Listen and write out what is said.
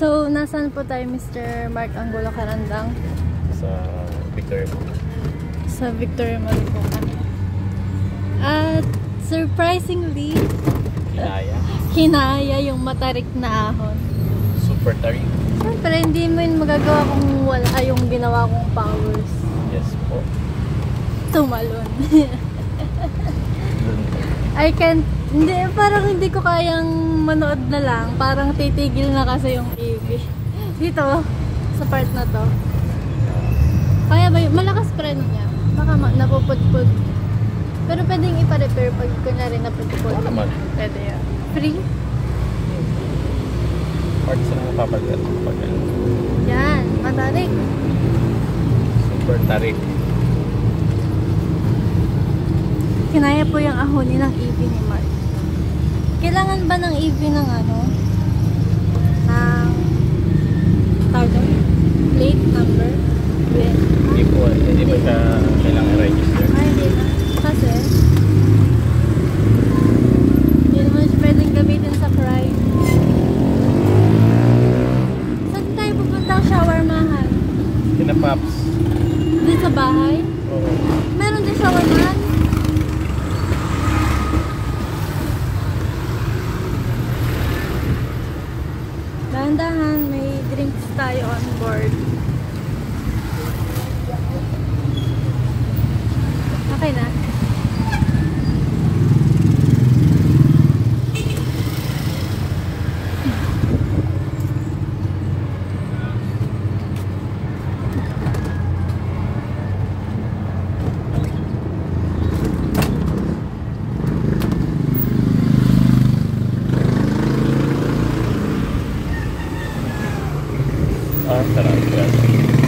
So, nasaan po tayo, Mr. Mark Angulo Carandang? Sa Victoria Mall. Sa Victoria Mall po kami. At surprisingly, kinaya yung matarik na ahon. Super tarik. Siyempre, hindi mo yun magagawa kung wala yung ginawa kong powers. Yes po. Tumalon. I can't, hindi, parang hindi ko kayang manood na lang. Parang titigil na kasi yung TV. Dito, sa part na to. Kaya ba yun? Malakas preno niya. Baka napupudpud. Pero pwedeng ipa-repair pag kunyari napudpud. Oo naman. Pwede yan. Free? Parts na napapagat. Yan, matarik. Super tarik. Kinaya po yung ahonin ng EV ni Mark. Kailangan ba ng EV ng ano? Ng tawag plate number? Hindi po siya kailangan i-register. Ay, hindi na. Kasi hindi naman siya pwedeng gamitin sa crime. Saan tayo pupunta ang shawarmahan? Kinapaps. Dito sa bahay? Oo. Meron din shawarmahan? Dahan-dahan, may drinks tayo on board. Okay na. Sarap.